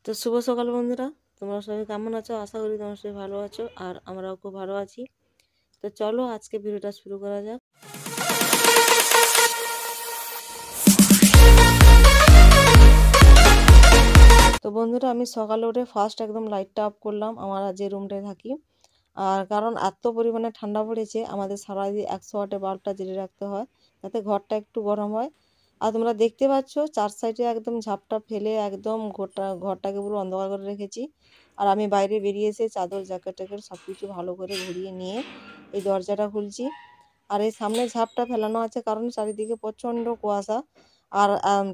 তো শুভ সকাল বন্ধুরা, তোমরা সবাই কেমন আছো? আশা করি তোমরা সবাই ভালো আছো, আর আমরাও খুব ভালো আছি। তো চলো আজকে ভিডিওটা শুরু করা যাক। তো বন্ধুরা, আমি সকালে উঠে ফার্স্ট একদম লাইটটা অফ করলাম আমার যে রুমটায় থাকি। আর কারণ এত পরিমাণে ঠান্ডা পড়েছে, আমাদের সারাদিন 100 ওয়াটে বাল্বটা জ্বেলে রাখতে হয় যাতে ঘরটা একটু গরম হয়। আর তোমরা দেখতে পাচ্ছ চার সাইডে একদম ঝাপটা ফেলে একদম ঘরটাকে পুরো অন্ধকার করে রেখেছি। আর আমি বাইরে বেরিয়ে এসে চাদর জ্যাকেট ট্যাকেট সব কিছু ভালো করে ঘুরিয়ে নিয়ে এই দরজাটা খুলছি। আর এই সামনে ঝাপটা ফেলানো আছে কারণ চারিদিকে প্রচণ্ড কুয়াশা। আর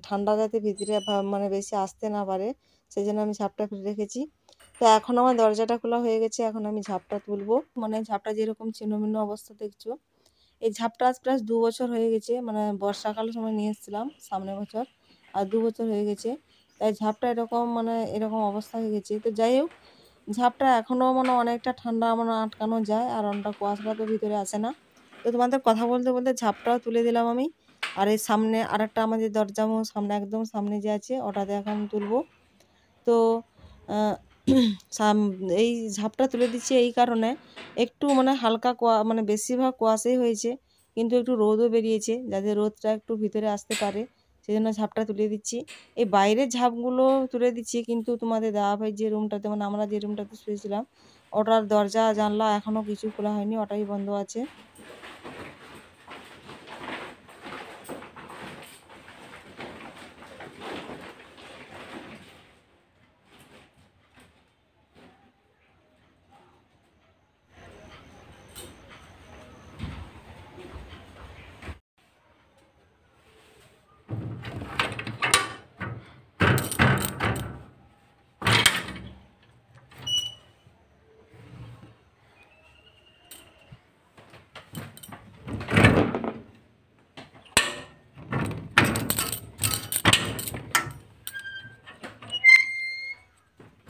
ঠান্ডা যাতে ভিতরে মানে বেশি আসতে না পারে, সেই জন্য আমি ঝাপটা ফেলে রেখেছি। তো এখন আমার দরজাটা খোলা হয়ে গেছে, এখন আমি ঝাপটা তুলবো। মানে ঝাপটা যেরকম ছিন্নভিন্ন অবস্থা দেখছো, এই ঝাপটা আজ প্রায় 2 বছর হয়ে গেছে। মানে বর্ষাকালের সময় নিয়ে এসেছিলাম সামনের বছর, আর 2 বছর হয়ে গেছে। তাই ঝাপটা এরকম মানে এরকম অবস্থা হয়ে গেছে। তো যাই হোক, ঝাপটা এখনও মানে অনেকটা ঠান্ডা মানে আটকানো যায়, আর অনেকটা কুয়াশাটা তো ভিতরে আসে না। তো তোমাদের কথা বলতে বলতে ঝাপটাও তুলে দিলাম আমি। আর এই সামনে আরেকটা আমাদের দরজা সামনে একদম সামনে যে আছে ওটাতে এখন তুলবো। তো আহ, এই ঝাপটা তুলে দিচ্ছি এই কারণে, একটু মানে হালকা মানে বেশিরভাগ কুয়াশাই হয়েছে, কিন্তু একটু রোদও বেরিয়েছে যাতে রোদটা একটু ভিতরে আসতে পারে, সেই জন্য ঝাপটা তুলে দিচ্ছি। এই বাইরের ঝাপগুলো তুলে দিচ্ছি, কিন্তু তোমাদের দাদাভাই যে রুমটাতে মানে আমরা যে রুমটাতে শুয়েছিলাম ওটার দরজা জানলা এখনও কিছু খোলা হয়নি, ওটাই বন্ধ আছে।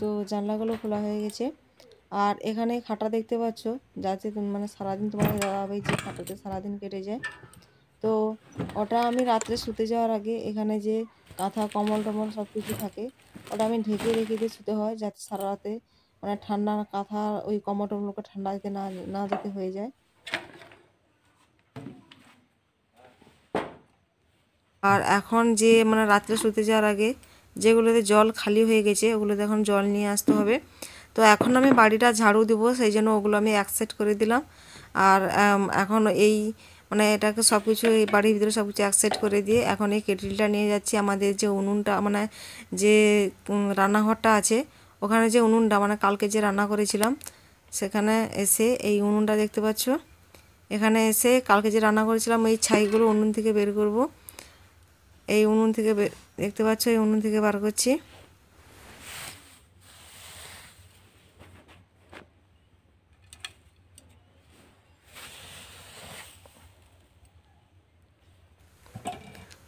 তো জানলাগুলো খোলা হয়ে গেছে। আর এখানে খাটা দেখতে পাচ্ছ, যাতে মানে সারাদিন তোমাদের দাদাভাই যে খাটাতে সারাদিন কেটে যায়। তো ওটা আমি রাত্রে শুতে যাওয়ার আগে এখানে যে কাঁথা কম্বল টম্বল সব কিছু থাকে ওটা আমি ঢেকে রেখে দিয়ে শুতে হয়, যাতে সারা রাতে মানে ঠান্ডা কাঁথা ওই কম্বল টম্বলকে ঠান্ডা যেতে না না যেতে হয়ে যায়। আর এখন যে মানে রাত্রে শুতে যাওয়ার আগে যেগুলোতে জল খালি হয়ে গেছে ওগুলোতে এখন জল নিয়ে আসতে হবে। তো এখন আমি বাড়িটা ঝাড়ু দেবো, সেই জন্য ওগুলো আমি এক সেট করে দিলাম। আর এখন এই মানে এটাকে সব কিছু এই বাড়ির ভিতরে সব কিছু এক সেট করে দিয়ে এখন এই কেটলিটা নিয়ে যাচ্ছি আমাদের যে উনুনটা মানে যে রান্নাঘরটা আছে, ওখানে যে উনুনটা মানে কালকে যে রান্না করেছিলাম সেখানে এসে এই উনুনটা দেখতে পাচ্ছ, এখানে এসে কালকে যে রান্না করেছিলাম এই ছাইগুলো উনুন থেকে বের করব। এই উনুন থেকে দেখতে পাচ্ছ এই উনুন থেকে বার করছি।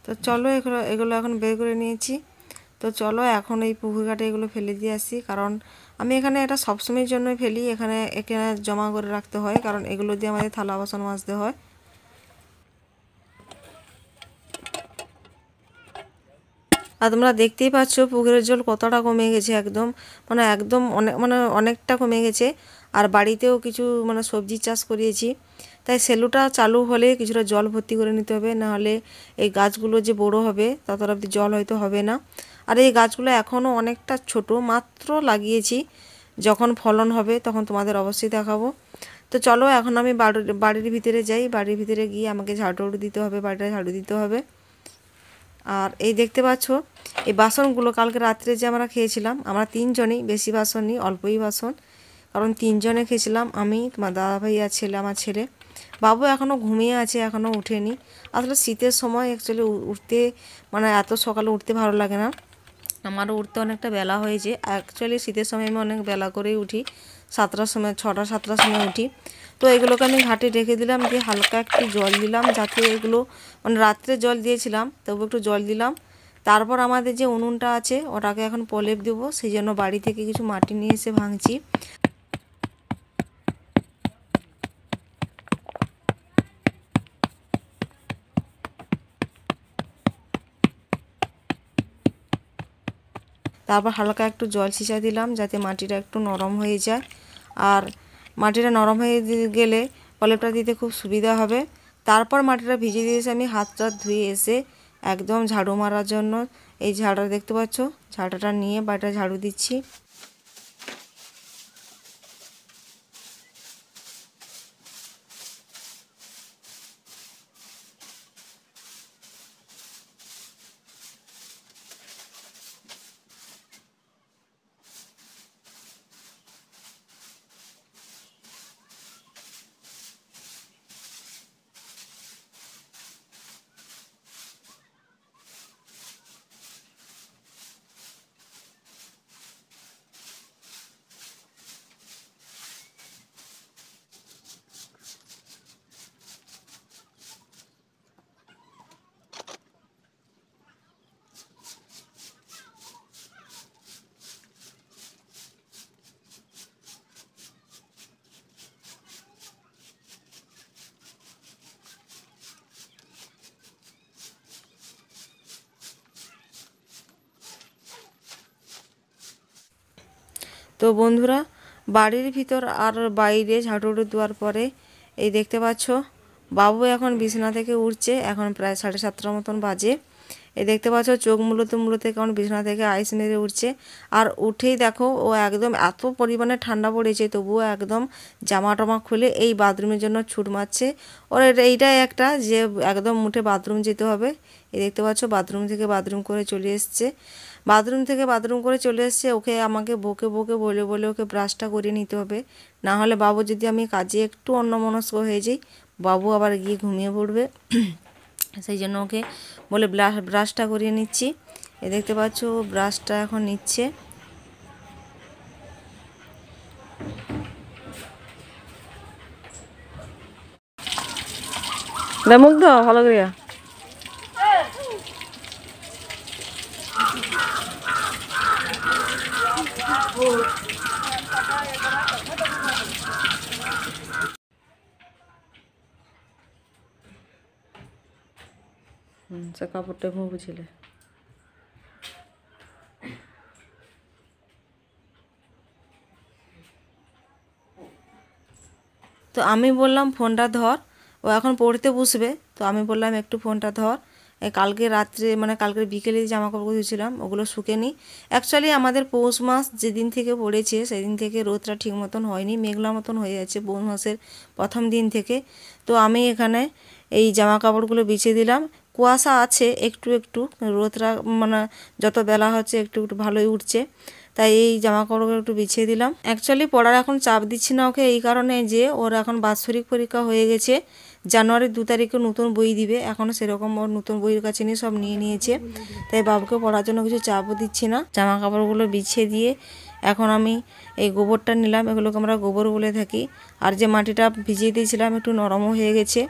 তো চলো এগুলো এগুলো এখন বের করে নিয়েছি। তো চলো এখন এই পুকুর ঘাটে এগুলো ফেলে দিয়ে আসি, কারণ আমি এখানে এটা সবসময়ের জন্য ফেলি, এখানে এখানে জমা করে রাখতে হয় কারণ এগুলো দিয়ে আমাদের থালা বাসন মাজতে হয়। আর তোমরা দেখতেই পাচ্ছ পুকুরের জল কতটা কমে গেছে, একদম মানে একদম অনেকটা কমে গেছে। আর বাড়িতেও কিছু মানে সবজি চাষ করিয়েছি, তাই সেলুটা চালু হলে কিছুটা জল ভর্তি করে নিতে হবে, নাহলে এই গাছগুলো যে বড় হবে ততটা অবধি জল হয়তো হবে না। আর এই গাছগুলো এখনও অনেকটা ছোট, মাত্র লাগিয়েছি, যখন ফলন হবে তখন তোমাদের অবশ্যই দেখাবো। তো চলো এখন আমি বাড়ির ভিতরে যাই, বাড়ির ভিতরে গিয়ে আমাকে ঝাড়ু দিতে হবে, বাড়িটা ঝাড়ু দিতে হবে। আর এই দেখতে পাচ্ছ এই বাসনগুলো কালকে রাত্রে যে আমরা খেয়েছিলাম, আমরা তিনজনেই, বেশি বাসন নেই অল্পই বাসন, কারণ তিনজনে খেয়েছিলাম, আমি, তোমার দাদাভাই আর ছেলে, আমার ছেলে। বাবু এখনও ঘুমিয়ে আছে, এখনও উঠেনি। আসলে শীতের সময় অ্যাকচুয়ালি উঠতে মানে এত সকালে উঠতে ভালো লাগে না, আমারও উঠতে অনেকটা বেলা হয়েছে। অ্যাকচুয়ালি শীতের সময় আমি অনেক বেলা করেই উঠি, 7টার সময়, 6টা 7টার সময় উঠি। তো এগুলোকে আমি ঘাটে রেখে দিলাম, দিয়ে হালকা একটু জল দিলাম যাতে এগুলো মানে রাত্রে জল দিয়েছিলাম তবু একটু জল দিলাম। তারপর আমাদের যে উনুনটা আছে ওটাকে এখন প্রলেপ দেবো, সেই জন্য বাড়ি থেকে কিছু মাটি নিয়ে এসে ভাঙছি। তারপর হালকা একটু জল ছিঁচা দিলাম যাতে মাটিটা একটু নরম হয়ে যায়। আর মাটিটা নরম হয়ে গেলে প্রলেপটা দিতে খুব সুবিধা হবে। তারপর মাটিটা ভিজিয়ে দিয়েছে আমি হাতটা ধুয়ে এসে একদম ঝাড়ু মারার জন্য এই ঝাড়ুটা দেখতে পাচ্ছ, ঝাড়ুটা নিয়ে বাড়িটা ঝাড়ু দিচ্ছি। তো বন্ধুরা, বাড়ির ভিতর আর বাইরে ঝাড়ু দেওয়ার পরে এই দেখতে পাচ্ছ বাবু এখন বিছানা থেকে উঠছে। এখন প্রায় 7:30 মতন বাজে। এই দেখতে পাচ্ছ চোখ মুলোতে মুলোতে কেমন বিছানা থেকে আইস মেরে উঠছে। আর উঠেই দেখো ও একদম এত পরিমাণে ঠান্ডা পড়েছে তবুও একদম জামা টামা খুলে এই বাথরুমের জন্য ছুট মারছে। ওর এইটাই একটা যে একদম উঠে বাথরুম যেতে হবে। এই দেখতে পাচ্ছ বাথরুম থেকে বাথরুম করে চলে এসছে। বাথরুম থেকে বাথরুম করে চলে এসছে। ওকে আমাকে বকে বকে বলে বলে ওকে ব্রাশটা করে নিতে হবে, না হলে বাবু যদি আমি কাজে একটু অন্যমনস্ক হয়ে যাই বাবু আবার গিয়ে ঘুমিয়ে পড়বে। সেই জন্য ওকে বলে ব্রাশটা করিয়ে নিচ্ছি। এ দেখতে পাচ্ছ ব্রাশটা এখন নিচ্ছে। মুগ্ধ ভালো করিয়া সে কাপড়টা ঘুম বুঝিলে। তো আমি বললাম ফোনটা ধর, ও এখন পড়তে বসবে। তো আমি বললাম একটু ফোনটা ধর। কালকে রাত্রে মানে কালকে বিকেলে জামা কাপড় ধুয়েছিলাম ওগুলো শুকেনি। অ্যাকচুয়ালি আমাদের পৌষ মাস যেদিন থেকে পড়েছে সেদিন থেকে রোদটা ঠিক মতন হয়নি, মেঘলা মতন হয়ে যাচ্ছে পৌষ মাসের প্রথম দিন থেকে। তো আমি এখানে এই জামা কাপড়গুলো বিছিয়ে দিলাম। কুয়াশা আছে একটু একটু, রোদটা মানে যত বেলা হচ্ছে একটু একটু ভালোই উঠছে, তাই এই জামা কাপড়গুলো একটু বিছিয়ে দিলাম। অ্যাকচুয়ালি পড়ার এখন চাপ দিচ্ছি না ওকে এই কারণে যে ওর এখন বাৎসরিক পরীক্ষা হয়ে গেছে। জানুয়ারির 2 তারিখে নতুন বই দিবে, এখনও সেরকম ওর নতুন বইয়ের কাছে নিয়ে সব নিয়ে নিয়েছে। তাই বাবুকে পড়ার জন্য কিছু চাপও দিচ্ছি না। জামা কাপড়গুলো বিছিয়ে দিয়ে এখন আমি এই গোবরটা নিলাম, এগুলোকে আমরা গোবর বলে থাকি। আর যে মাটিটা ভিজিয়ে দিয়েছিলাম একটু নরমও হয়ে গেছে।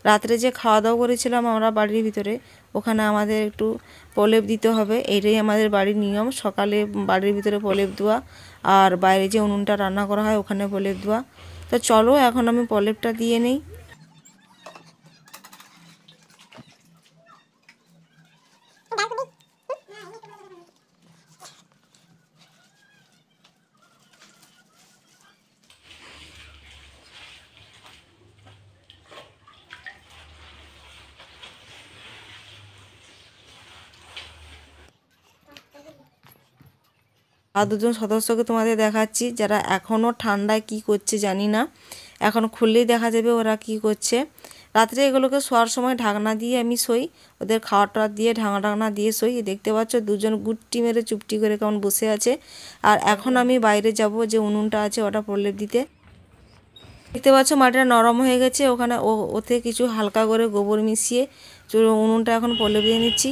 রাত্রে যে খাওয়া দাওয়া করেছিলাম আমরা বাড়ির ভিতরে, ওখানে আমাদের একটু প্রলেপ দিতে হবে। এইটাই আমাদের বাড়ির নিয়ম, সকালে বাড়ির ভিতরে প্রলেপ দেওয়া আর বাইরে যে উনুনটা রান্না করা হয় ওখানে প্রলেপ দেওয়া। তো চলো এখন আমি প্রলেপটা দিয়ে নিই। আর দুজন সদস্যকে তোমাদের দেখাচ্ছি যারা এখনও ঠান্ডায় কি করছে জানি না, এখন খুললেই দেখা যাবে ওরা কি করছে। রাত্রে এগুলোকে শোয়ার সময় ঢাকনা দিয়ে আমি শোই, ওদের খাওয়ার টাওয়ার দিয়ে ঢাকনা দিয়ে শোই। দেখতে পাচ্ছ দুজন গুট্টি মেরে চুপটি করে কেমন বসে আছে। আর এখন আমি বাইরে যাব যে উনুনটা আছে ওটা প্রলেপ দিতে। দেখতে পাচ্ছ মাটিটা নরম হয়ে গেছে, ওখানে ওতে কিছু হালকা করে গোবর মিশিয়ে উনুনটা এখন প্রলেপ দিয়ে নিচ্ছি।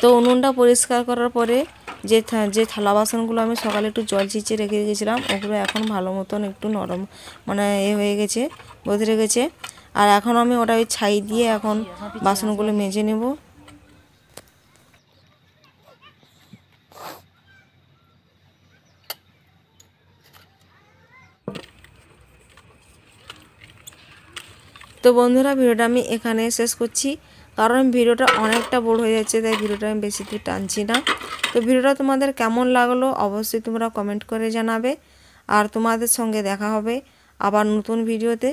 তো উনুনটা পরিষ্কার করার পরে যে থালা বাসনগুলো আমি সকালে একটু জল ছিঁচে রেখে গেছিলাম ওগুলো এখন ভালো মতন একটু নরম মানে হয়ে গেছে, বদলে গেছে। আর এখন আমি ওটা ওই ছাই দিয়ে এখন বাসনগুলো মেজে নেব। তো বন্ধুরা ভিডিওটা আমি এখানে শেষ করছি, কারণ ভিডিওটা অনেকটা বড় হয়ে যাচ্ছে, তাই ভিডিওটা আমি বেশি দূর টানছি না। তো ভিডিওটা তোমাদের কেমন লাগলো অবশ্যই তোমরা কমেন্ট করে জানাবে। আর তোমাদের সঙ্গে দেখা হবে আবার নতুন ভিডিওতে।